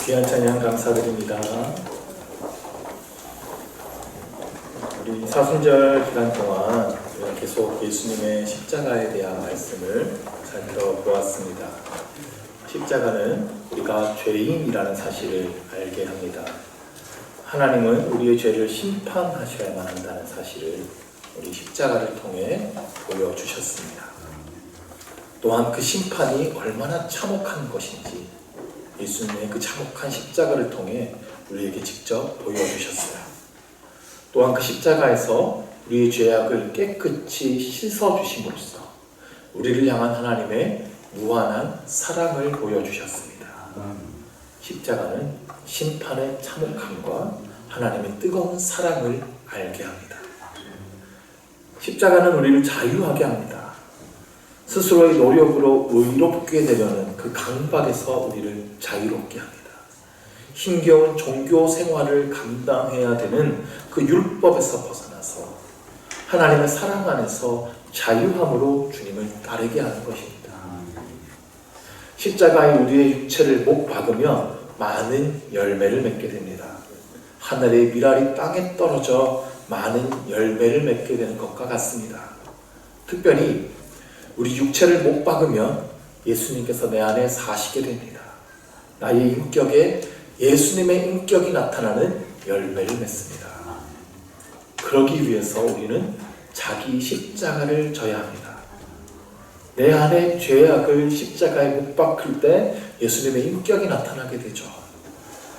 귀한 찬양 감사드립니다. 우리 사순절 기간 동안 우리가 계속 예수님의 십자가에 대한 말씀을 살펴보았습니다. 십자가는 우리가 죄인이라는 사실을 알게 합니다. 하나님은 우리의 죄를 심판하셔야만 한다는 사실을 우리 십자가를 통해 보여주셨습니다. 또한 그 심판이 얼마나 참혹한 것인지 예수님의 그 참혹한 십자가를 통해 우리에게 직접 보여주셨어요. 또한 그 십자가에서 우리의 죄악을 깨끗이 씻어주심으로써 우리를 향한 하나님의 무한한 사랑을 보여주셨습니다. 십자가는 심판의 참혹함과 하나님의 뜨거운 사랑을 알게 합니다. 십자가는 우리를 자유하게 합니다. 스스로의 노력으로 의롭게 되려는 그 강박에서 우리를 자유롭게 합니다. 힘겨운 종교 생활을 감당해야 되는 그 율법에서 벗어나서 하나님의 사랑 안에서 자유함으로 주님을 따르게 하는 것입니다. 십자가에 우리의 육체를 못 박으면 많은 열매를 맺게 됩니다. 하늘의 밀알이 땅에 떨어져 많은 열매를 맺게 되는 것과 같습니다. 특별히 우리 육체를 못 박으면 예수님께서 내 안에 사시게 됩니다. 나의 인격에 예수님의 인격이 나타나는 열매를 맺습니다. 그러기 위해서 우리는 자기 십자가를 져야 합니다. 내 안에 죄악을 십자가에 못 박을 때 예수님의 인격이 나타나게 되죠.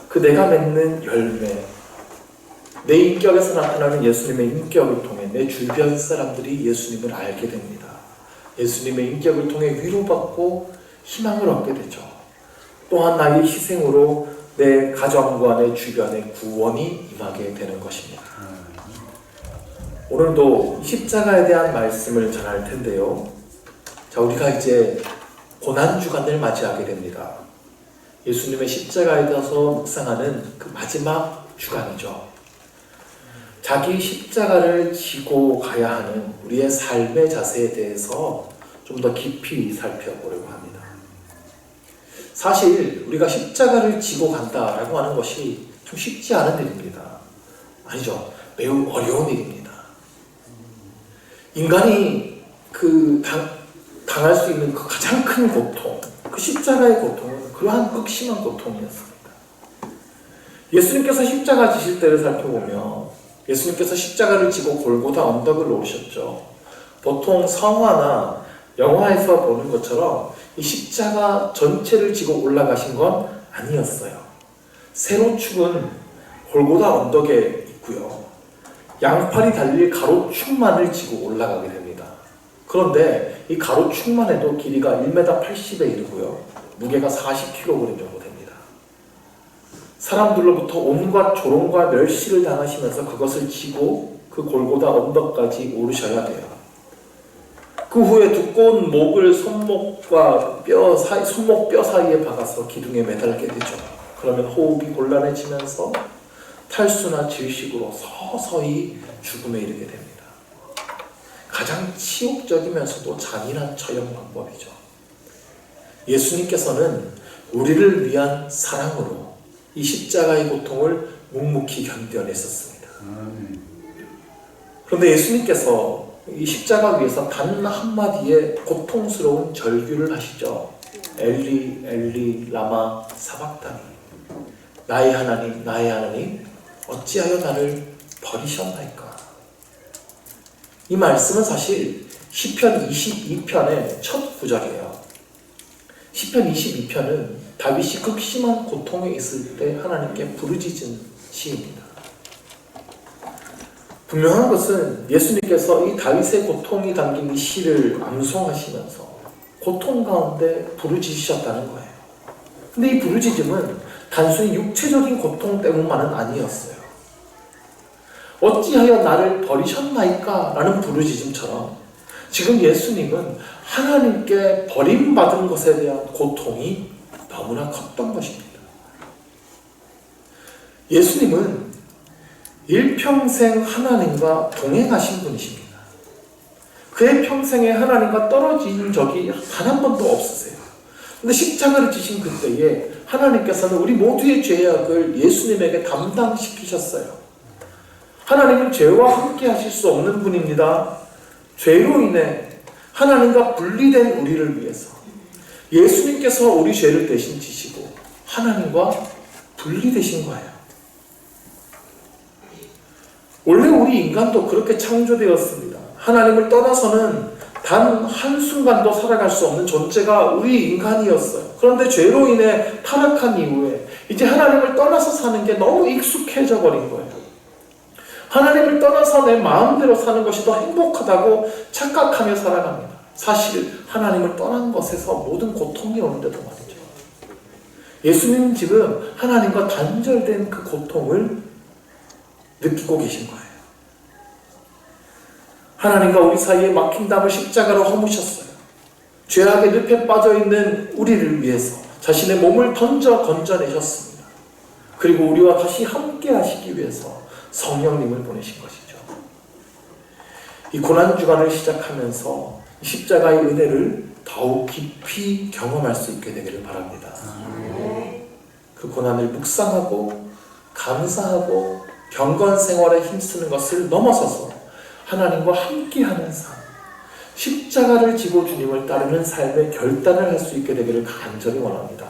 그 내가 맺는 열매, 내 인격에서 나타나는 예수님의 인격을 통해 내 주변 사람들이 예수님을 알게 됩니다. 예수님의 인격을 통해 위로받고 희망을 얻게 되죠. 또한 나의 희생으로 내 가정과 내 주변에 구원이 임하게 되는 것입니다. 오늘도 십자가에 대한 말씀을 전할 텐데요. 자, 우리가 이제 고난주간을 맞이하게 됩니다. 예수님의 십자가에 대해서 묵상하는 그 마지막 주간이죠. 자기 십자가를 지고 가야 하는 우리의 삶의 자세에 대해서 좀 더 깊이 살펴보려고 합니다. 사실 우리가 십자가를 지고 간다라고 하는 것이 좀 쉽지 않은 일입니다. 아니죠. 매우 어려운 일입니다. 인간이 당할 수 있는 그 가장 큰 고통, 그 십자가의 고통은 그러한 극심한 고통이었습니다. 예수님께서 십자가 지실 때를 살펴보면 예수님께서 십자가를 지고 골고다 언덕을 오르셨죠. 보통 성화나 영화에서 보는 것처럼 이 십자가 전체를 지고 올라가신 건 아니었어요. 세로축은 골고다 언덕에 있고요. 양팔이 달릴 가로축만을 지고 올라가게 됩니다. 그런데 이 가로축만 해도 길이가 1m 80에 이르고요. 무게가 40kg 정도 됩니다. 사람들로부터 온갖 조롱과 멸시를 당하시면서 그것을 지고 그 골고다 언덕까지 오르셔야 돼요. 그 후에 두꺼운 목을 손목 뼈 사이에 박아서 기둥에 매달게 되죠. 그러면 호흡이 곤란해지면서 탈수나 질식으로 서서히 죽음에 이르게 됩니다. 가장 치욕적이면서도 잔인한 처형 방법이죠. 예수님께서는 우리를 위한 사랑으로 이 십자가의 고통을 묵묵히 견뎌냈었습니다. 그런데 예수님께서 이 십자가 위에서 단 한마디의 고통스러운 절규를 하시죠. 엘리 엘리 라마 사박다니, 나의 하나님 어찌하여 나를 버리셨나이까. 이 말씀은 사실 시편 22편의 첫 구절이에요. 시편 22편은 다윗이 극심한 고통에 있을 때 하나님께 부르짖은 시입니다. 분명한 것은 예수님께서 이 다윗의 고통이 담긴 이 시를 암송하시면서 고통 가운데 부르짖으셨다는 거예요. 근데 이 부르짖음은 단순히 육체적인 고통 때문만은 아니었어요. 어찌하여 나를 버리셨나이까? 라는 부르짖음처럼 지금 예수님은 하나님께 버림받은 것에 대한 고통이 너무나 컸던 것입니다. 예수님은 일평생 하나님과 동행하신 분이십니다. 그의 평생에 하나님과 떨어진 적이 단 한 번도 없으세요. 근데 십자가를 지신 그때에 하나님께서는 우리 모두의 죄악을 예수님에게 담당시키셨어요. 하나님은 죄와 함께 하실 수 없는 분입니다. 죄로 인해 하나님과 분리된 우리를 위해서 예수님께서 우리 죄를 대신 지시고 하나님과 분리되신 거예요. 원래 우리 인간도 그렇게 창조되었습니다. 하나님을 떠나서는 단 한순간도 살아갈 수 없는 존재가 우리 인간이었어요. 그런데 죄로 인해 타락한 이후에 이제 하나님을 떠나서 사는 게 너무 익숙해져 버린 거예요. 하나님을 떠나서 내 마음대로 사는 것이 더 행복하다고 착각하며 살아갑니다. 사실 하나님을 떠난 것에서 모든 고통이 오는데도 말이죠. 예수님은 지금 하나님과 단절된 그 고통을 느끼고 계신 거예요. 하나님과 우리 사이에 막힌 담을 십자가로 허무셨어요. 죄악의 늪에 빠져있는 우리를 위해서 자신의 몸을 던져 건져내셨습니다. 그리고 우리와 다시 함께 하시기 위해서 성령님을 보내신 것이죠. 이 고난주간을 시작하면서 십자가의 은혜를 더욱 깊이 경험할 수 있게 되기를 바랍니다. 그 고난을 묵상하고 감사하고 경건 생활에 힘쓰는 것을 넘어서서 하나님과 함께하는 삶, 십자가를 지고 주님을 따르는 삶의 결단을 할 수 있게 되기를 간절히 원합니다.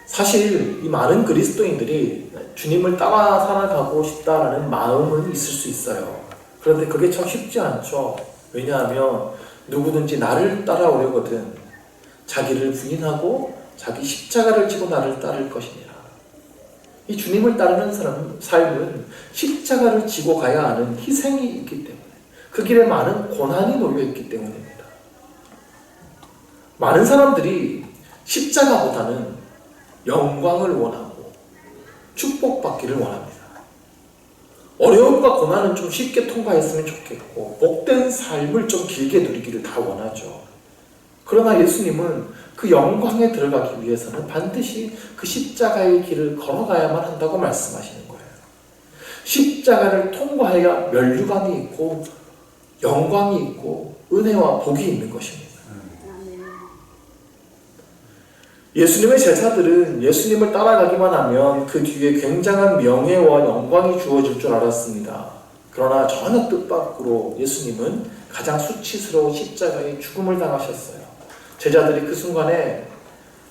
사실 이 많은 그리스도인들이 주님을 따라 살아가고 싶다라는 마음은 있을 수 있어요. 그런데 그게 참 쉽지 않죠. 왜냐하면 누구든지 나를 따라오려거든 자기를 부인하고 자기 십자가를 지고 나를 따를 것이니라. 이 주님을 따르는 삶은 십자가를 지고 가야 하는 희생이 있기 때문에, 그 길에 많은 고난이 놓여있기 때문입니다. 많은 사람들이 십자가보다는 영광을 원하고 축복받기를 원합니다. 어려움과 고난은 좀 쉽게 통과했으면 좋겠고 복된 삶을 좀 길게 누리기를 다 원하죠. 그러나 예수님은 그 영광에 들어가기 위해서는 반드시 그 십자가의 길을 걸어가야만 한다고 말씀하시는 거예요. 십자가를 통과해야 면류관이 있고 영광이 있고 은혜와 복이 있는 것입니다. 예수님의 제자들은 예수님을 따라가기만 하면 그 뒤에 굉장한 명예와 영광이 주어질 줄 알았습니다. 그러나 전혀 뜻밖으로 예수님은 가장 수치스러운 십자가의 죽음을 당하셨어요. 제자들이 그 순간에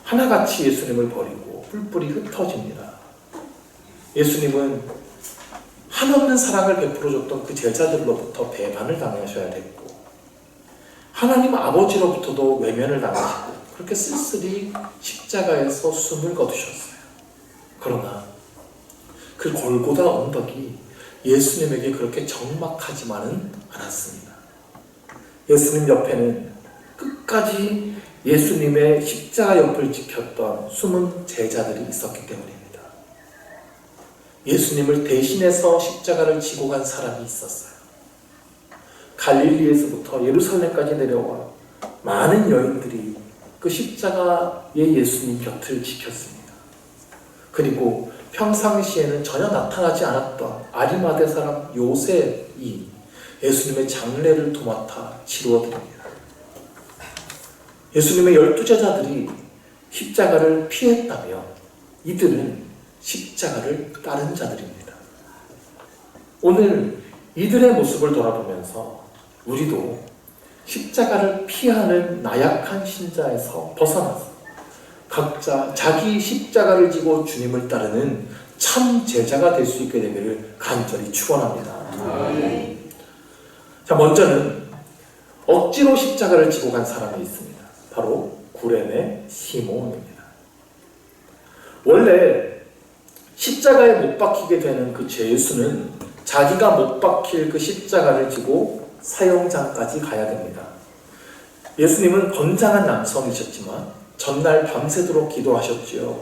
하나같이 예수님을 버리고 뿔뿔이 흩어집니다. 예수님은 한없는 사랑을 베풀어줬던 그 제자들로부터 배반을 당하셔야 됐고 하나님 아버지로부터도 외면을 당하시고 그렇게 쓸쓸히 십자가에서 숨을 거두셨어요. 그러나 그 골고다 언덕이 예수님에게 그렇게 적막하지만은 않았습니다. 예수님 옆에는 끝까지 예수님의 십자가 옆을 지켰던 숨은 제자들이 있었기 때문입니다. 예수님을 대신해서 십자가를 지고 간 사람이 있었어요. 갈릴리에서부터 예루살렘까지 내려와 많은 여인들이 그 십자가의 예수님 곁을 지켰습니다. 그리고 평상시에는 전혀 나타나지 않았던 아리마대 사람 요셉이 예수님의 장례를 도맡아 치루어드립니다. 예수님의 12제자들이 십자가를 피했다면 이들은 십자가를 따른 자들입니다. 오늘 이들의 모습을 돌아보면서 우리도 십자가를 피하는 나약한 신자에서 벗어나서 각자 자기 십자가를 지고 주님을 따르는 참 제자가 될 수 있게 되기를 간절히 축원합니다. 자, 먼저는 억지로 십자가를 지고 간 사람이 있습니다. 바로 구레네 시몬입니다. 원래 십자가에 못 박히게 되는 그 죄수는 자기가 못 박힐 그 십자가를 지고 사형장까지 가야 됩니다. 예수님은 건장한 남성이셨지만 전날 밤새도록 기도하셨지요.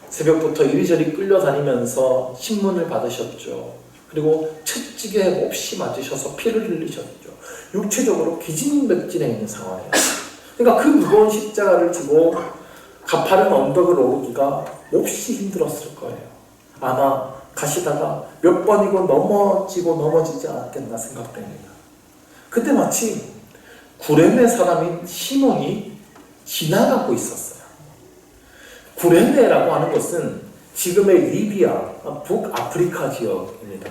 새벽부터 이리저리 끌려다니면서 신문을 받으셨죠. 그리고 채찍에 몹시 맞으셔서 피를 흘리셨죠. 육체적으로 기진맥진해 있는 상황이에요. 그러니까 그 무거운 십자가를 지고 가파른 언덕을 오르기가 몹시 힘들었을 거예요. 아마 가시다가 몇 번이고 넘어지지 않았겠나 생각됩니다. 그때 마침 구레네 사람인 시몬이 지나가고 있었어요. 구레네라고 하는 것은 지금의 리비아, 북아프리카 지역입니다.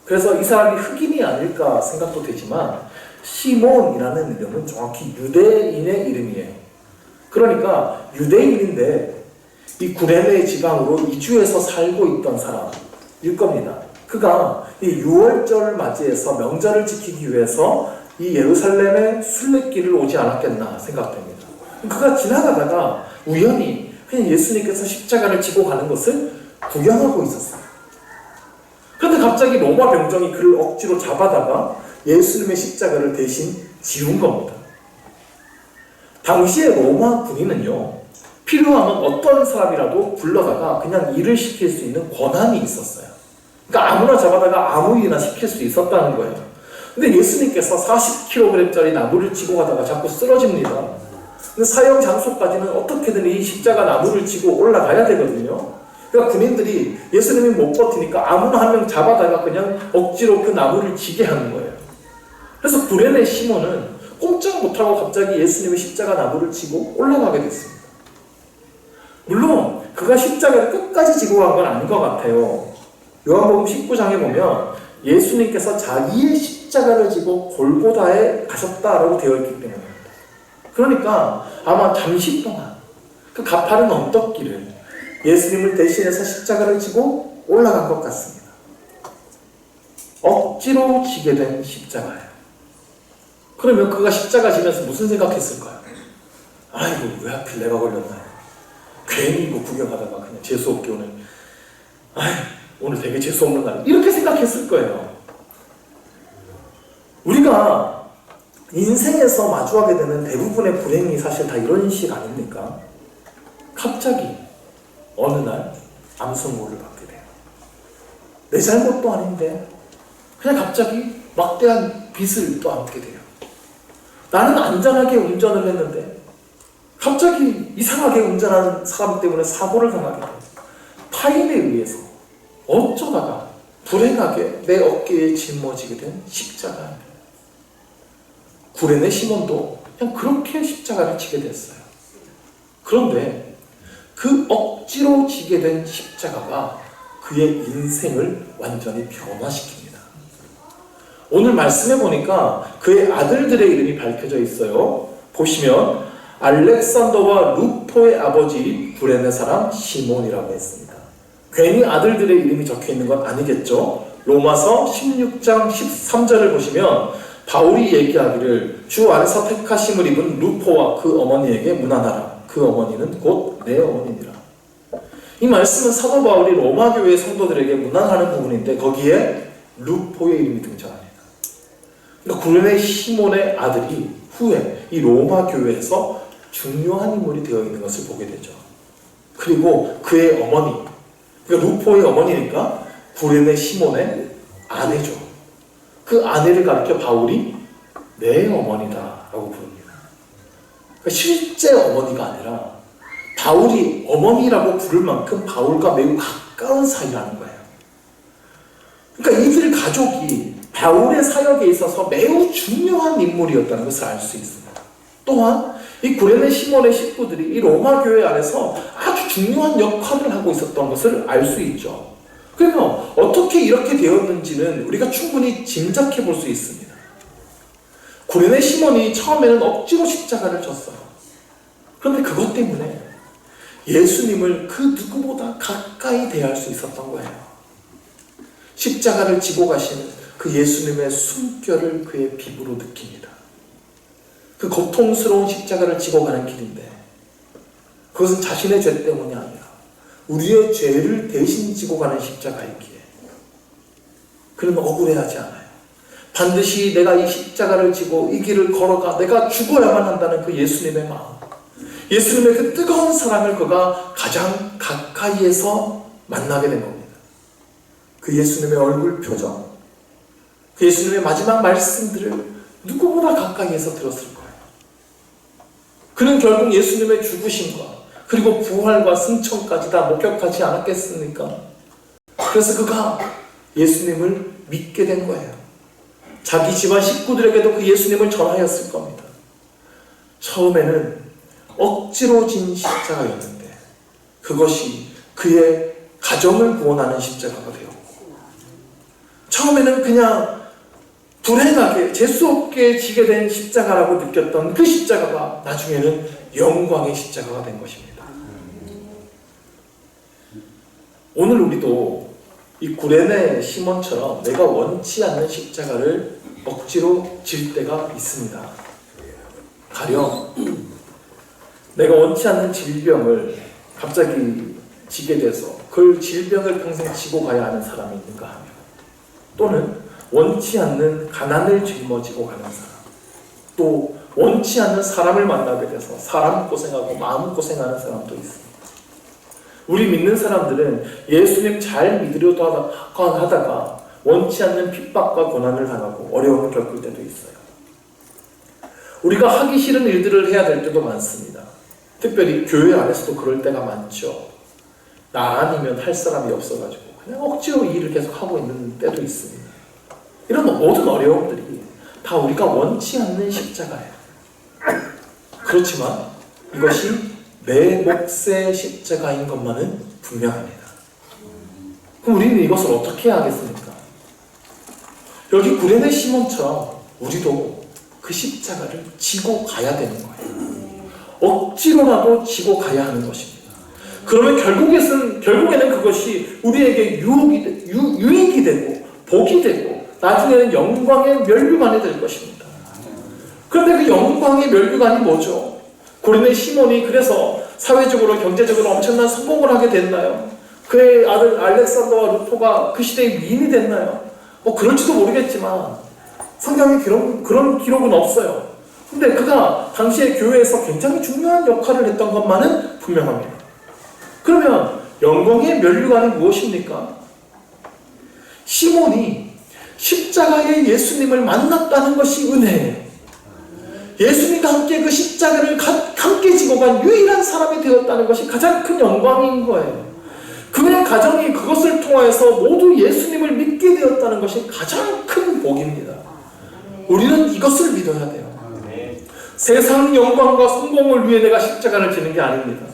그래서 이 사람이 흑인이 아닐까 생각도 되지만 시몬이라는 이름은 정확히 유대인의 이름이에요. 그러니까 유대인인데 이 구레네 지방으로 이주해서 살고 있던 사람일 겁니다. 그가 이 6월절을 맞이해서 명절을 지키기 위해서 이 예루살렘의 순례길을 오지 않았겠나 생각됩니다. 그가 지나가다가 우연히 그냥 예수님께서 십자가를 지고 가는 것을 구경하고 있었어요. 그런데 갑자기 로마 병정이 그를 억지로 잡아다가 예수님의 십자가를 대신 지운 겁니다. 당시에 로마 군인은요, 필요하면 어떤 사람이라도 불러다가 그냥 일을 시킬 수 있는 권한이 있었어요. 그러니까 아무나 잡아다가 아무 일이나 시킬 수 있었다는 거예요. 근데 예수님께서 40kg짜리 나무를 지고 가다가 자꾸 쓰러집니다. 근데 사형 장소까지는 어떻게든 이 십자가 나무를 지고 올라가야 되거든요. 그러니까 군인들이 예수님이 못 버티니까 아무나 한 명 잡아다가 그냥 억지로 그 나무를 지게 하는 거예요. 그래서 구레네 시몬은 꼼짝 못하고 갑자기 예수님의 십자가 나무를 지고 올라가게 됐습니다. 물론 그가 십자가를 끝까지 지고 간 건 아닌 것 같아요. 요한복음 19장에 보면 예수님께서 자기의 십자가를 지고 골고다에 가셨다라고 되어 있기 때문입니다. 그러니까 아마 잠시 동안 그 가파른 언덕길을 예수님을 대신해서 십자가를 지고 올라간 것 같습니다. 억지로 지게 된 십자가예요. 그러면 그가 십자가 지면서 무슨 생각했을까요? 아이고, 왜 하필 내가 걸렸나요? 괜히 이거 구경하다가 그냥 재수없게 오늘 되게 재수없는 날, 이렇게 생각했을 거예요. 우리가 인생에서 마주하게 되는 대부분의 불행이 사실 다 이런 식 아닙니까? 갑자기 어느 날 암성고를 받게 돼요. 내 잘못도 아닌데 그냥 갑자기 막대한 빚을 또 안게 돼요. 나는 안전하게 운전을 했는데 갑자기 이상하게 운전하는 사람 때문에 사고를 당하게 돼요. 타인에 의해서 어쩌다가 불행하게 내 어깨에 짊어지게 된 십자가입니다. 구레네 시몬도 그냥 그렇게 십자가를 지게 됐어요. 그런데 그 억지로 지게 된 십자가가 그의 인생을 완전히 변화시킵니다. 오늘 말씀해 보니까 그의 아들들의 이름이 밝혀져 있어요. 보시면 알렉산더와 루포의 아버지 구레네 사람 시몬이라고 했습니다. 괜히 아들들의 이름이 적혀 있는 건 아니겠죠. 로마서 16장 13절을 보시면 바울이 얘기하기를 주 안에서 택하심을 입은 루포와 그 어머니에게 문안하라. 그 어머니는 곧 내 어머니니라. 이 말씀은 사도 바울이 로마 교회 성도들에게 문안하는 부분인데 거기에 루포의 이름이 등장합니다. 그러니까 구레네 시몬의 아들이 후에 이 로마 교회에서 중요한 인물이 되어 있는 것을 보게 되죠. 그리고 그의 어머니, 그러니까 루포의 어머니니까 구레네 시몬의 아내죠. 그 아내를 가리켜 바울이 내 어머니다라고 부릅니다. 그러니까 실제 어머니가 아니라 바울이 어머니라고 부를 만큼 바울과 매우 가까운 사이라는 거예요. 그러니까 이들 가족이 바울의 사역에 있어서 매우 중요한 인물이었다는 것을 알 수 있습니다. 또한 이 구레네 시몬의 식구들이 이 로마 교회 안에서 아주 중요한 역할을 하고 있었던 것을 알 수 있죠. 그러면 어떻게 이렇게 되었는지는 우리가 충분히 짐작해 볼 수 있습니다. 구레네 시몬이 처음에는 억지로 십자가를 졌어요. 그런데 그것 때문에 예수님을 그 누구보다 가까이 대할 수 있었던 거예요. 십자가를 지고 가시는 그 예수님의 숨결을 그의 피부로 느낍니다. 그 고통스러운 십자가를 지고 가는 길인데 그것은 자신의 죄 때문이 아니라 우리의 죄를 대신 지고 가는 십자가이기에 그는 억울해하지 않아요. 반드시 내가 이 십자가를 지고 이 길을 걸어가 내가 죽어야만 한다는 그 예수님의 마음, 예수님의 그 뜨거운 사랑을 그가 가장 가까이에서 만나게 된 겁니다. 그 예수님의 얼굴 표정, 그 예수님의 마지막 말씀들을 누구보다 가까이에서 들었을 거예요. 그는 결국 예수님의 죽으심과 그리고 부활과 승천까지 다 목격하지 않았겠습니까? 그래서 그가 예수님을 믿게 된 거예요. 자기 집안 식구들에게도 그 예수님을 전하였을 겁니다. 처음에는 억지로 진 십자가였는데 그것이 그의 가정을 구원하는 십자가가 되었고, 처음에는 그냥 불행하게 재수없게 지게 된 십자가라고 느꼈던 그 십자가가 나중에는 영광의 십자가가 된 것입니다. 오늘 우리도 이 구레네 시몬처럼 내가 원치 않는 십자가를 억지로 질 때가 있습니다. 가령 내가 원치 않는 질병을 갑자기 지게 돼서 그 질병을 평생 지고 가야 하는 사람이 있는가 하면, 또는 원치 않는 가난을 짊어지고 가는 사람, 또 원치 않는 사람을 만나게 돼서 사람 고생하고 마음 고생하는 사람도 있습니다. 우리 믿는 사람들은 예수님 잘 믿으려고 하다가 원치 않는 핍박과 고난을 당하고 어려움을 겪을 때도 있어요. 우리가 하기 싫은 일들을 해야 될 때도 많습니다. 특별히 교회 안에서도 그럴 때가 많죠. 나 아니면 할 사람이 없어가지고 그냥 억지로 일을 계속 하고 있는 때도 있습니다. 이런 모든 어려움들이 다 우리가 원치 않는 십자가예요. 그렇지만 이것이 내 몫의 십자가인 것만은 분명합니다. 그럼 우리는 이것을 어떻게 해야 하겠습니까? 여기 구레네 시몬처럼 우리도 그 십자가를 지고 가야 되는 거예요. 억지로라도 지고 가야 하는 것입니다. 그러면 결국에는 그것이 우리에게 유익이 되고 복이 되고 나중에는 영광의 면류관이 될 것입니다. 그런데 그 영광의 면류관이 뭐죠? 구레네 시몬이 그래서 사회적으로 경제적으로 엄청난 성공을 하게 됐나요? 그의 아들 알렉산더와 루포가 그 시대의 미인이 됐나요? 그럴지도 모르겠지만 성경에 그런 기록은 없어요. 근데 그가 당시의 교회에서 굉장히 중요한 역할을 했던 것만은 분명합니다. 그러면 영광의 면류관이 무엇입니까? 시몬이 십자가의 예수님을 만났다는 것이 은혜예요. 예수님과 함께 그 십자가를 함께 지고 간 유일한 사람이 되었다는 것이 가장 큰 영광인 거예요. 그의 가정이 그것을 통하여서 모두 예수님을 믿게 되었다는 것이 가장 큰 복입니다. 우리는 이것을 믿어야 돼요. 세상 영광과 성공을 위해 내가 십자가를 지는 게 아닙니다.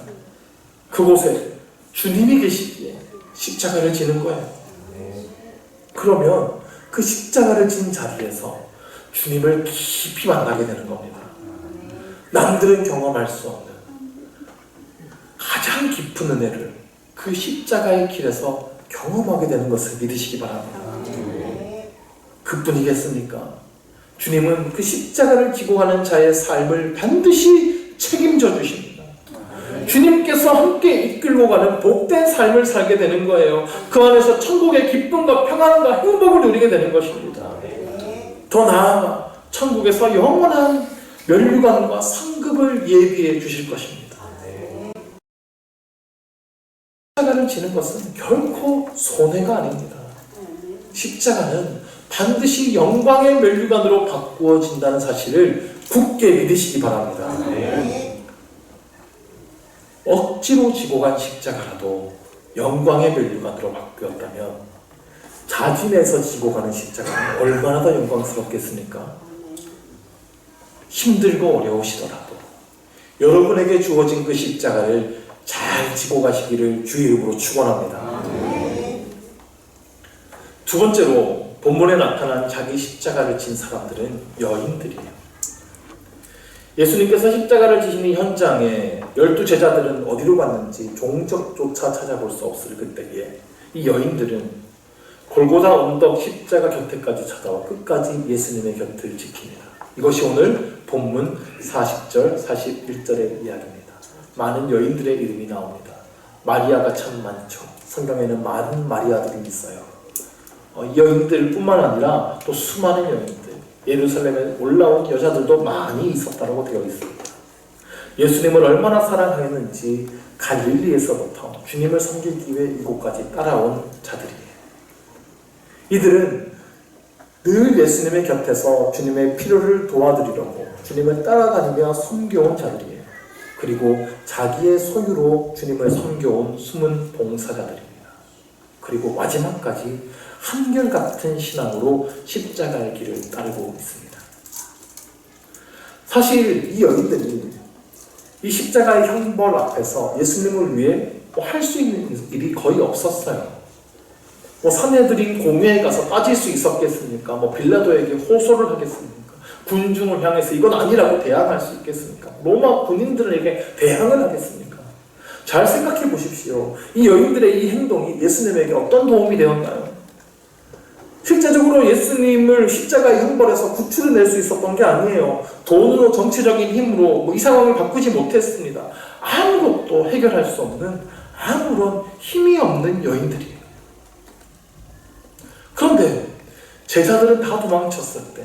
그곳에 주님이 계시기에 십자가를 지는 거예요. 그러면 그 십자가를 진 자리에서 주님을 깊이 만나게 되는 겁니다. 남들은 경험할 수 없는 가장 깊은 은혜를 그 십자가의 길에서 경험하게 되는 것을 믿으시기 바랍니다. 그뿐이겠습니까? 주님은 그 십자가를 지고 가는 자의 삶을 반드시 책임져 주십니다. 주님께서 함께 이끌고 가는 복된 삶을 살게 되는 거예요. 그 안에서 천국의 기쁨과 평안과 행복을 누리게 되는 것입니다. 더 나아가 천국에서 영원한 면류관과 상급을 예비해 주실 것입니다. 십자가를 지는 것은 결코 손해가 아닙니다. 십자가는 반드시 영광의 면류관으로 바꾸어진다는 사실을 굳게 믿으시기 바랍니다. 억지로 지고 간 십자가라도 영광의 면류관으로 바뀌었다면 자진해서 지고 가는 십자가는 얼마나 더 영광스럽겠습니까? 힘들고 어려우시더라도 여러분에게 주어진 그 십자가를 잘 지고 가시기를 주의 이름으로 축원합니다. 두 번째로 본문에 나타난 자기 십자가를 진 사람들은 여인들이에요. 예수님께서 십자가를 지시는 현장에 12제자들은 어디로 갔는지 종적조차 찾아볼 수 없을 그때에 이 여인들은 골고다 언덕 십자가 곁에까지 찾아와 끝까지 예수님의 곁을 지킵니다. 이것이 오늘 본문 40절, 41절의 이야기입니다. 많은 여인들의 이름이 나옵니다. 마리아가 참 많죠. 성경에는 많은 마리아들이 있어요. 여인들뿐만 아니라 또 수많은 여인들, 예루살렘에 올라온 여자들도 많이 있었다고 되어 있습니다. 예수님을 얼마나 사랑했는지 갈릴리에서부터 주님을 섬기기 위해 이곳까지 따라온 자들이에요. 이들은 늘 예수님의 곁에서 주님의 필요를 도와드리려고 주님을 따라다니며 섬겨온 자들이에요. 그리고 자기의 소유로 주님을 섬겨온 숨은 봉사자들입니다. 그리고 마지막까지 한결같은 신앙으로 십자가의 길을 따르고 있습니다. 사실 이 여인들이 이 십자가의 형벌 앞에서 예수님을 위해 할 수 있는 일이 거의 없었어요. 사내들인 공회에 가서 따질 수 있었겠습니까? 빌라도에게 호소를 하겠습니까? 군중을 향해서 이건 아니라고 대항할 수 있겠습니까? 로마 군인들에게 대항을 하겠습니까? 잘 생각해 보십시오. 이 여인들의 이 행동이 예수님에게 어떤 도움이 되었나요? 실제적으로 예수님을 십자가의 형벌에서 구출해낼 수 있었던 게 아니에요. 돈으로, 정치적인 힘으로 이 상황을 바꾸지 못했습니다. 아무것도 해결할 수 없는 아무런 힘이 없는 여인들이에요. 그런데 제자들은 다 도망쳤을 때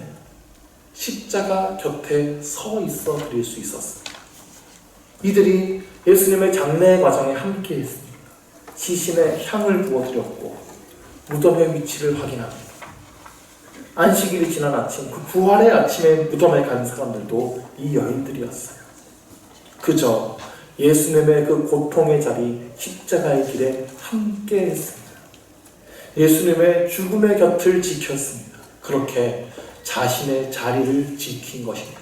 십자가 곁에 서 있어 드릴 수 있었습니다. 이들이 예수님의 장례 과정에 함께 했습니다. 시신에 향을 부어드렸고 무덤의 위치를 확인합니다. 안식일이 지난 아침, 그 부활의 아침에 무덤에 간 사람들도 이 여인들이었어요. 그저 예수님의 그 고통의 자리, 십자가의 길에 함께 했습니다. 예수님의 죽음의 곁을 지켰습니다. 그렇게 자신의 자리를 지킨 것입니다.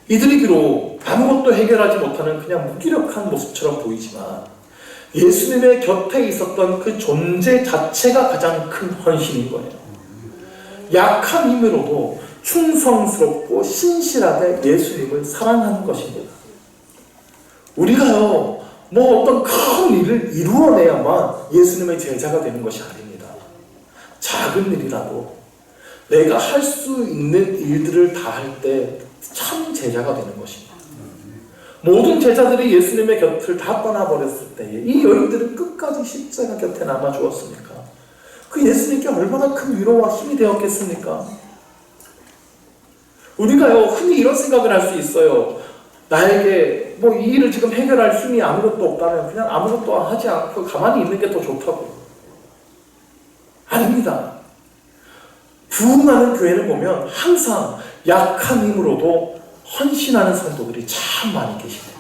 이들이 비록 아무것도 해결하지 못하는 그냥 무기력한 모습처럼 보이지만 예수님의 곁에 있었던 그 존재 자체가 가장 큰 헌신인 거예요. 약한 힘으로도 충성스럽고 신실하게 예수님을 사랑하는 것입니다. 우리가요, 어떤 큰 일을 이루어내야만 예수님의 제자가 되는 것이 아닙니다. 작은 일이라도 내가 할 수 있는 일들을 다 할 때 참 제자가 되는 것입니다. 모든 제자들이 예수님의 곁을 다 떠나버렸을 때에 이 여인들은 끝까지 십자가 곁에 남아주었습니까? 그 예수님께 얼마나 큰 위로와 힘이 되었겠습니까? 우리가요, 흔히 이런 생각을 할 수 있어요. 나에게 이 일을 지금 해결할 힘이 아무것도 없다면 그냥 아무것도 하지 않고 가만히 있는 게 더 좋다고. 아닙니다. 부흥하는 교회를 보면 항상 약한 힘으로도 헌신하는 성도들이 참 많이 계십니다.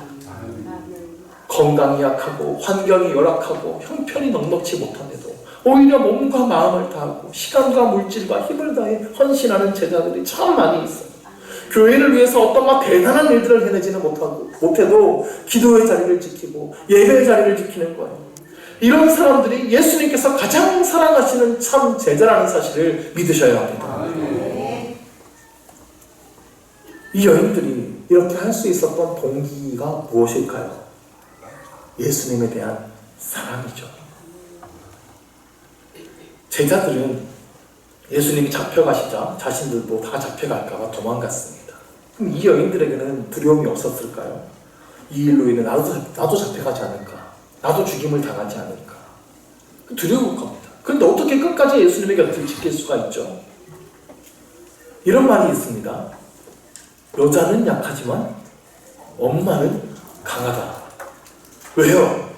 건강이 약하고 환경이 열악하고 형편이 넉넉지 못한데도 오히려 몸과 마음을 다하고 시간과 물질과 힘을 다해 헌신하는 제자들이 참 많이 있어요. 교회를 위해서 어떤 대단한 일들을 해내지는 못해도 기도의 자리를 지키고 예배의 자리를 지키는 거예요. 이런 사람들이 예수님께서 가장 사랑하시는 참 제자라는 사실을 믿으셔야 합니다. 이 여인들이 이렇게 할 수 있었던 동기가 무엇일까요? 예수님에 대한 사랑이죠. 제자들은 예수님이 잡혀가시자 자신들도 다 잡혀갈까봐 도망갔습니다. 그럼 이 여인들에게는 두려움이 없었을까요? 이 일로 인해 나도 잡혀가지 않을까? 나도 죽임을 당하지 않을까? 두려울 겁니다. 그런데 어떻게 끝까지 예수님의 곁을 지킬 수가 있죠? 이런 말이 있습니다. 여자는 약하지만 엄마는 강하다. 왜요?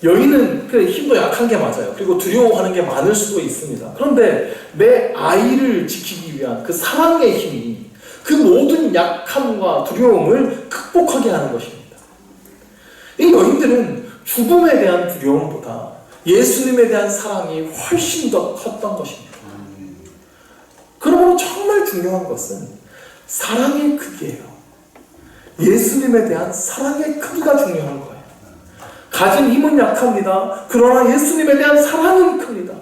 여인은 힘도 약한 게 맞아요. 그리고 두려워하는 게 많을 수도 있습니다. 그런데 내 아이를 지키기 위한 그 사랑의 힘이 그 모든 약함과 두려움을 극복하게 하는 것입니다. 이 여인들은 죽음에 대한 두려움보다 예수님에 대한 사랑이 훨씬 더 컸던 것입니다. 그러므로 정말 중요한 것은 사랑의 크기예요. 예수님에 대한 사랑의 크기가 중요한 거예요. 가진 힘은 약합니다. 그러나 예수님에 대한 사랑은 큽니다.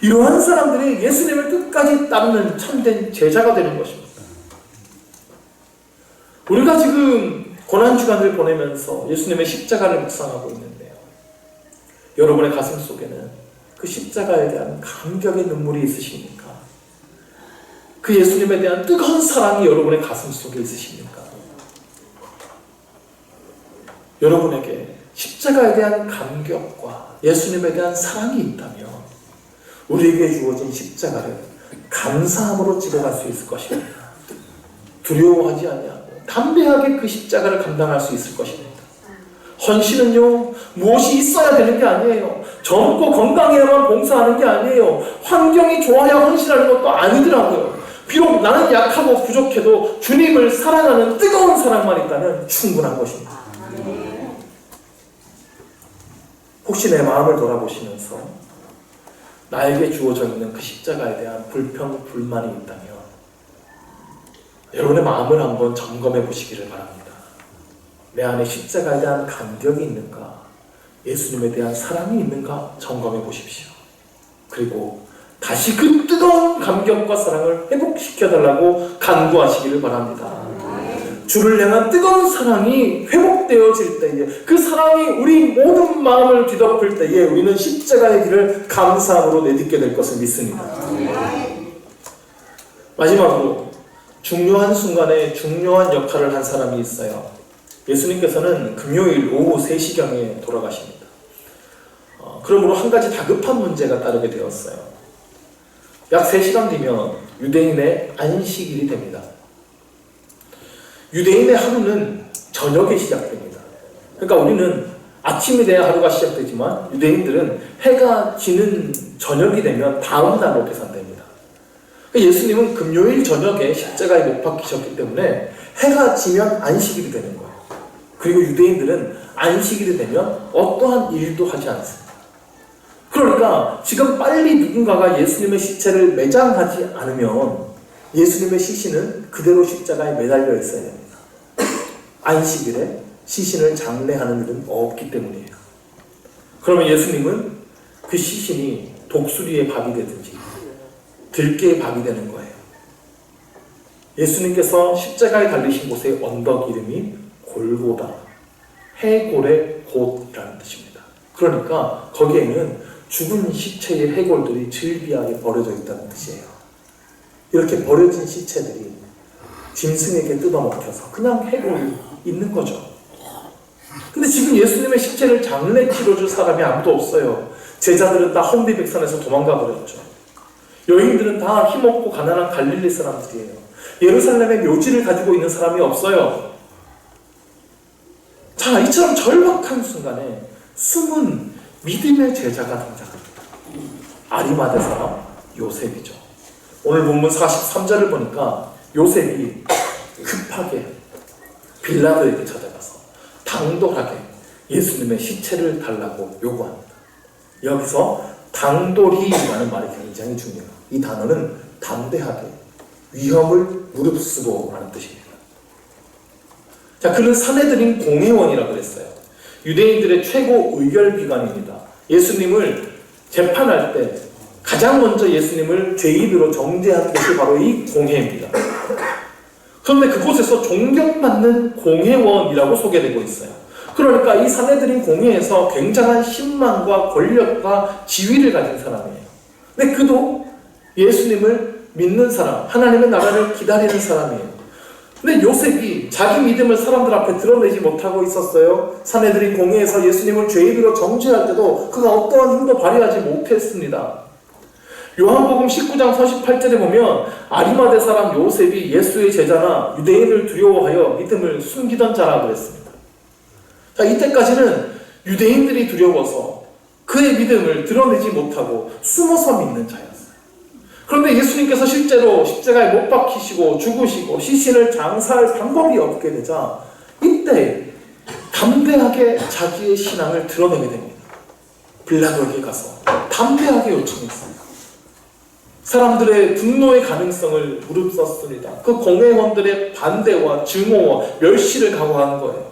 이러한 사람들이 예수님을 끝까지 따르는 참된 제자가 되는 것입니다. 우리가 지금 고난주간을 보내면서 예수님의 십자가를 묵상하고 있는데요. 여러분의 가슴 속에는 그 십자가에 대한 감격의 눈물이 있으십니까? 그 예수님에 대한 뜨거운 사랑이 여러분의 가슴 속에 있으십니까? 여러분에게 십자가에 대한 감격과 예수님에 대한 사랑이 있다면 우리에게 주어진 십자가를 감사함으로 집어갈 수 있을 것입니다. 두려워하지 아니하고 담대하게 그 십자가를 감당할 수 있을 것입니다. 헌신은요, 무엇이 있어야 되는 게 아니에요. 젊고 건강해야만 봉사하는 게 아니에요. 환경이 좋아야 헌신하는 것도 아니더라고요. 비록 나는 약하고 부족해도 주님을 사랑하는 뜨거운 사랑만 있다면 충분한 것입니다. 혹시 내 마음을 돌아보시면서 나에게 주어져 있는 그 십자가에 대한 불평, 불만이 있다면 여러분의 마음을 한번 점검해 보시기를 바랍니다. 내 안에 십자가에 대한 감격이 있는가? 예수님에 대한 사랑이 있는가? 점검해 보십시오. 그리고 다시 그 뜨거운 감격과 사랑을 회복시켜달라고 간구하시기를 바랍니다. 주를 향한 뜨거운 사랑이 회복되어질 때에, 그 사랑이 우리 모든 마음을 뒤덮을 때에 우리는 십자가의 길을 감사함으로 내딛게 될 것을 믿습니다. 마지막으로 중요한 순간에 중요한 역할을 한 사람이 있어요. 예수님께서는 금요일 오후 3시경에 돌아가십니다. 그러므로 한 가지 다급한 문제가 따르게 되었어요. 약 3시간 뒤면 유대인의 안식일이 됩니다. 유대인의 하루는 저녁에 시작됩니다. 그러니까 우리는 아침이 돼야 하루가 시작되지만 유대인들은 해가 지는 저녁이 되면 다음 날로 계산됩니다. 예수님은 금요일 저녁에 십자가에 못 박히셨기 때문에 해가 지면 안식일이 되는 거예요. 그리고 유대인들은 안식일이 되면 어떠한 일도 하지 않습니다. 그러니까 지금 빨리 누군가가 예수님의 시체를 매장하지 않으면 예수님의 시신은 그대로 십자가에 매달려 있어야 됩니다. 안식일에 시신을 장례하는 일은 없기 때문이에요. 그러면 예수님은 그 시신이 독수리의 밥이 되든지 들깨의 밥이 되는 거예요. 예수님께서 십자가에 달리신 곳의 언덕 이름이 골고다, 해골의 곳이라는 뜻입니다. 그러니까 거기에는 죽은 시체의 해골들이 즐비하게 버려져 있다는 뜻이에요. 이렇게 버려진 시체들이 짐승에게 뜯어먹혀서 그냥 해골이 있는 거죠. 근데 지금 예수님의 시체를 장례 치러줄 사람이 아무도 없어요. 제자들은 다 혼비백산에서 도망가 버렸죠. 여인들은 다 힘없고 가난한 갈릴리 사람들이에요. 예루살렘에 묘지를 가지고 있는 사람이 없어요. 자, 이처럼 절박한 순간에 숨은 믿음의 제자가 등장합니다. 아리마대 사람 요셉이죠. 오늘 본문 43절을 보니까 요셉이 급하게 빌라도에게 찾아가서 당돌하게 예수님의 시체를 달라고 요구합니다. 여기서 당돌히라는 말이 굉장히 중요해요. 이 단어는 담대하게, 위험을 무릅쓰고라는 뜻입니다. 자, 그는 사내들인 공회원이라고 그랬어요. 유대인들의 최고 의결기관입니다. 예수님을 재판할 때 가장 먼저 예수님을 죄인으로 정죄하는 것이 바로 이 공회입니다. 그런데 그곳에서 존경받는 공회원이라고 소개되고 있어요. 그러니까 이 사내들인 공회에서 굉장한 신망과 권력과 지위를 가진 사람이에요. 근데 그도 예수님을 믿는 사람, 하나님의 나라를 기다리는 사람이에요. 근데 요셉이 자기 믿음을 사람들 앞에 드러내지 못하고 있었어요. 사내들인 공회에서 예수님을 죄인으로 정죄할 때도 그가 어떠한 힘도 발휘하지 못했습니다. 요한복음 19장 48절에 보면 아리마대 사람 요셉이 예수의 제자나 유대인을 두려워하여 믿음을 숨기던 자라고 그랬습니다. 자, 이때까지는 유대인들이 두려워서 그의 믿음을 드러내지 못하고 숨어서 믿는 자였어요. 그런데 예수님께서 실제로 십자가에 못 박히시고 죽으시고 시신을 장사할 방법이 없게 되자 이때 담대하게 자기의 신앙을 드러내게 됩니다. 빌라도에게 가서 담대하게 요청했습니다. 사람들의 분노의 가능성을 무릅썼습니다. 그 공회원들의 반대와 증오와 멸시를 각오한 거예요.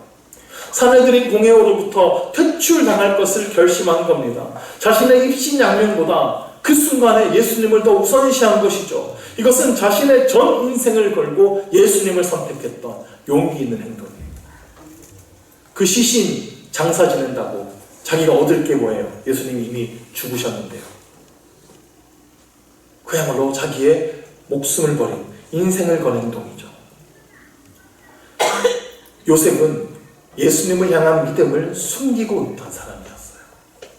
사내들인 공회원으로부터 퇴출당할 것을 결심한 겁니다. 자신의 입신양명보다 그 순간에 예수님을 더 우선시한 것이죠. 이것은 자신의 전 인생을 걸고 예수님을 선택했던 용기 있는 행동이에요. 그 시신 장사 지낸다고 자기가 얻을 게 뭐예요? 예수님이 이미 죽으셨는데요. 그야말로 자기의 목숨을 버린, 인생을 건 행동이죠. 요셉은 예수님을 향한 믿음을 숨기고 있던 사람이었어요.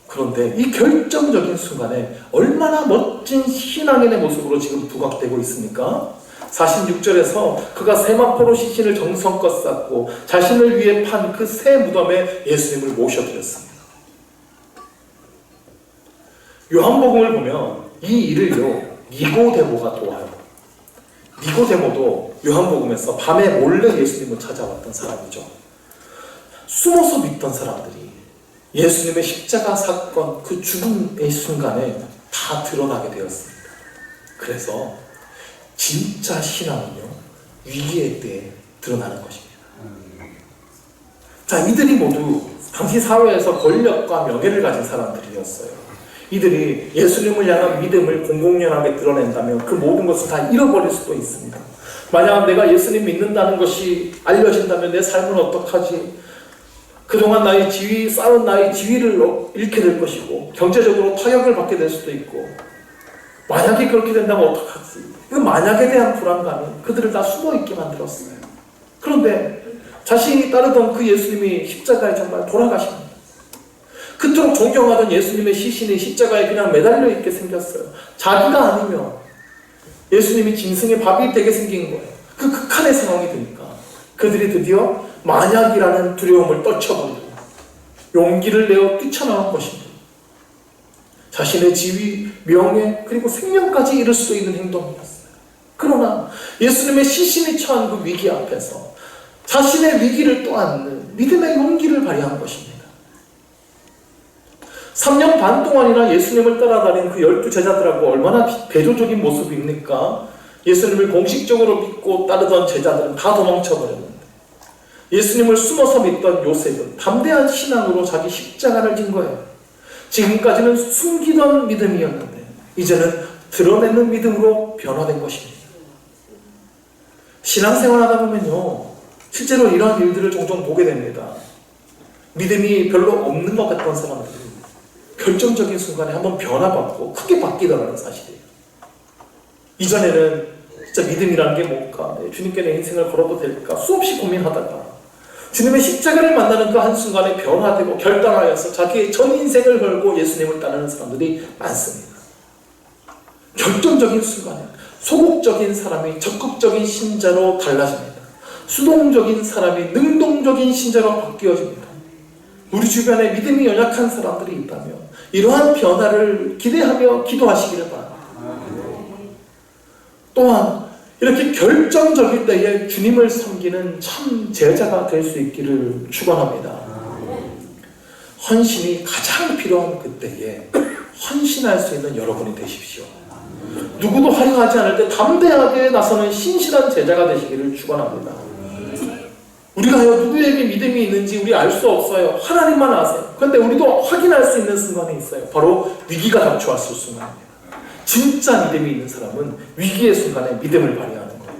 그런데 이 결정적인 순간에 얼마나 멋진 신앙인의 모습으로 지금 부각되고 있습니까? 46절에서 그가 세마포로 시신을 정성껏 쌓고 자신을 위해 판 그 새 무덤에 예수님을 모셔드렸습니다. 요한복음을 보면 이 일을요 니고데모가 도와요. 니고데모도 요한복음에서 밤에 몰래 예수님을 찾아왔던 사람이죠. 숨어서 믿던 사람들이 예수님의 십자가 사건, 그 죽음의 순간에 다 드러나게 되었습니다. 그래서 진짜 신앙은요 위기의 때에 드러나는 것입니다. 자, 이들이 모두 당시 사회에서 권력과 명예를 가진 사람들이었어요. 이들이 예수님을 향한 믿음을 공공연하게 드러낸다면 그 모든 것을 다 잃어버릴 수도 있습니다. 만약 내가 예수님 믿는다는 것이 알려진다면 내 삶은 어떡하지? 그동안 나의 지위, 쌓은 나의 지위를 잃게 될 것이고 경제적으로 타격을 받게 될 수도 있고 만약에 그렇게 된다면 어떡하지? 그 만약에 대한 불안감이 그들을 다 숨어있게 만들었어요. 그런데 자신이 따르던 그 예수님이 십자가에 정말 돌아가십니다. 그토록 존경하던 예수님의 시신이 십자가에 그냥 매달려 있게 생겼어요. 자기가 아니면 예수님이 짐승의 밥이 되게 생긴 거예요. 그 극한의 상황이 되니까 그들이 드디어 만약이라는 두려움을 떨쳐버리고 용기를 내어 뛰쳐나온 것입니다. 자신의 지위, 명예, 그리고 생명까지 잃을 수도 있는 행동이었어요. 그러나 예수님의 시신이 처한 그 위기 앞에서 자신의 위기를 떠안는 믿음의 용기를 발휘한 것입니다. 3년 반 동안이나 예수님을 따라다닌 그 12제자들하고 얼마나 대조적인 모습입니까? 예수님을 공식적으로 믿고 따르던 제자들은 다 도망쳐버렸는데 예수님을 숨어서 믿던 요셉은 담대한 신앙으로 자기 십자가를 진 거예요. 지금까지는 숨기던 믿음이었는데 이제는 드러내는 믿음으로 변화된 것입니다. 신앙생활 하다 보면요, 실제로 이러한 일들을 종종 보게 됩니다. 믿음이 별로 없는 것 같던 사람들이 결정적인 순간에 한번 변화받고 크게 바뀌더라는 사실이에요. 이전에는 진짜 믿음이라는 게 뭘까? 주님께 내 인생을 걸어도 될까? 수없이 고민하다가 주님의 십자가를 만나는 그 한순간에 변화되고 결단하여서 자기의 전 인생을 걸고 예수님을 따르는 사람들이 많습니다. 결정적인 순간에 소극적인 사람이 적극적인 신자로 달라집니다. 수동적인 사람이 능동적인 신자로 바뀌어집니다. 우리 주변에 믿음이 연약한 사람들이 있다면 이러한 변화를 기대하며 기도하시기를 바랍니다. 또한 이렇게 결정적일 때에 주님을 섬기는 참 제자가 될 수 있기를 축원합니다. 헌신이 가장 필요한 그때에 헌신할 수 있는 여러분이 되십시오. 누구도 활용하지 않을 때 담대하게 나서는 신실한 제자가 되시기를 축원합니다. 우리가 누구에게 믿음이 있는지 우리 알 수 없어요. 하나님만 아세요. 그런데 우리도 확인할 수 있는 순간이 있어요. 바로 위기가 닥쳐왔을 순간입니다. 진짜 믿음이 있는 사람은 위기의 순간에 믿음을 발휘하는 거예요.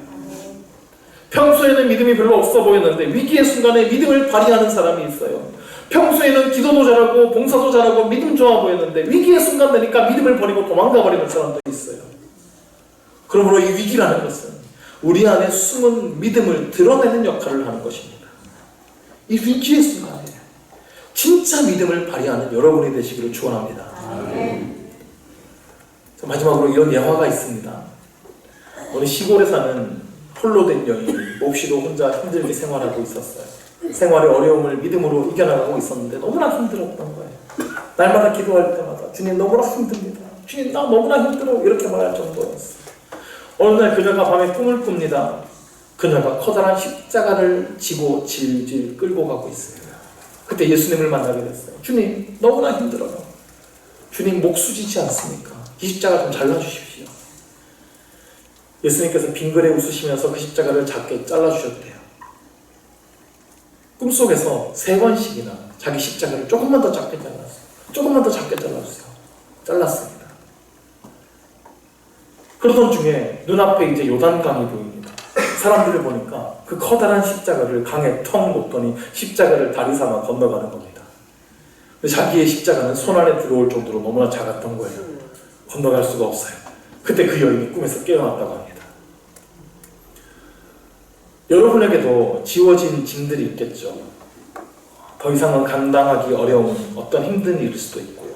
평소에는 믿음이 별로 없어 보였는데 위기의 순간에 믿음을 발휘하는 사람이 있어요. 평소에는 기도도 잘하고 봉사도 잘하고 믿음 좋아 보였는데 위기의 순간 되니까 믿음을 버리고 도망가 버리는 사람도 있어요. 그러므로 이 위기라는 것은 우리 안에 숨은 믿음을 드러내는 역할을 하는 것입니다. 이 위기의 순간에 진짜 믿음을 발휘하는 여러분이 되시기를 축원합니다. 마지막으로 이런 예화가 있습니다. 어느 시골에 사는 홀로 된 여인이 몹시도 혼자 힘들게 생활하고 있었어요. 생활의 어려움을 믿음으로 이겨나가고 있었는데 너무나 힘들었던 거예요. 날마다 기도할 때마다 주님 너무나 힘듭니다. 주님 나 너무나 힘들어 이렇게 말할 정도였어요. 어느 날 그녀가 밤에 꿈을 꿉니다. 그녀가 커다란 십자가를 지고 질질 끌고 가고 있어요. 그때 예수님을 만나게 됐어요. 주님 너무나 힘들어요. 주님 목 수지지 않습니까? 이 십자가 좀 잘라주십시오. 예수님께서 빙그레 웃으시면서 그 십자가를 작게 잘라주셨대요. 꿈속에서 3번씩이나 자기 십자가를 조금만 더 작게 잘랐어요. 조금만 더 작게 잘라주세요. 잘랐습니다. 그러던 중에 눈앞에 이제 요단강이 보입니다. 사람들을 보니까 그 커다란 십자가를 강에 텅 놓더니 십자가를 다리 삼아 건너가는 겁니다. 근데 자기의 십자가는 손 안에 들어올 정도로 너무나 작았던 거예요. 건너갈 수가 없어요. 그때 그 여인이 꿈에서 깨어났다고 합니다. 여러분에게도 지워진 짐들이 있겠죠. 더 이상은 감당하기 어려운 어떤 힘든 일일 수도 있고요.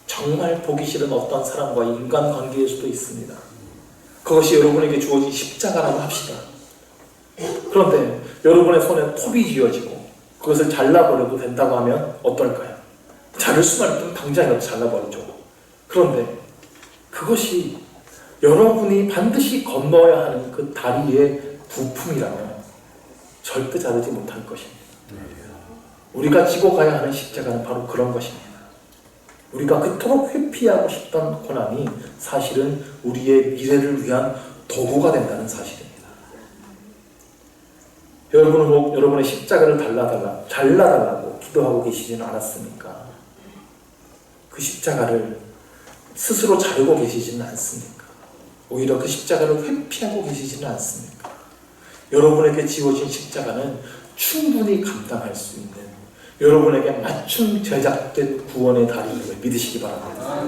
정말 보기 싫은 어떤 사람과의 인간관계일 수도 있습니다. 그것이 여러분에게 주어진 십자가라고 합시다. 그런데 여러분의 손에 톱이 쥐어지고 그것을 잘라버려도 된다고 하면 어떨까요? 자를 수만 있으면 당장이라도 잘라버리죠. 그런데 그것이 여러분이 반드시 건너야 하는 그 다리의 부품이라면 절대 자르지 못할 것입니다. 우리가 지고 가야 하는 십자가는 바로 그런 것입니다. 우리가 그토록 회피하고 싶던 고난이 사실은 우리의 미래를 위한 도구가 된다는 사실입니다. 여러분은 혹 여러분의 십자가를 잘라달라고 기도하고 계시지는 않았습니까? 그 십자가를 스스로 자르고 계시지는 않습니까? 오히려 그 십자가를 회피하고 계시지는 않습니까? 여러분에게 지워진 십자가는 충분히 감당할 수 있는 여러분에게 맞춤 제작된 구원의 다리임을 믿으시기 바랍니다.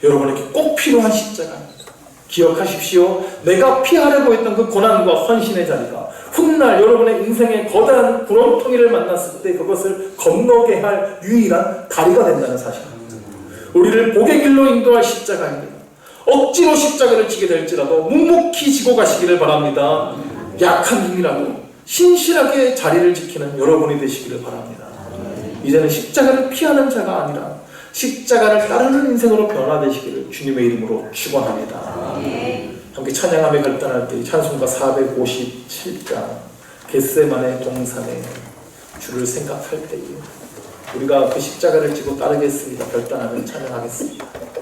여러분에게 꼭 필요한 십자가입니다. 기억하십시오. 내가 피하려고 했던 그 고난과 헌신의 자리가 훗날 여러분의 인생의 거대한 구렁텅이를 만났을 때 그것을 건너게 할 유일한 다리가 된다는 사실입니다. 우리를 복의 길로 인도할 십자가입니다. 억지로 십자가를 지게 될지라도 묵묵히 지고 가시기를 바랍니다. 약한 힘이라도 신실하게 자리를 지키는 여러분이 되시기를 바랍니다. 이제는 십자가를 피하는 자가 아니라 십자가를 따르는 인생으로 변화되시기를 주님의 이름으로 축원합니다. 함께 찬양하며 결단할 때 찬송가 457장 겟세마네 동산에 주를 생각할 때에 우리가 그 십자가를 지고 따르겠습니다. 결단하며 찬양하겠습니다.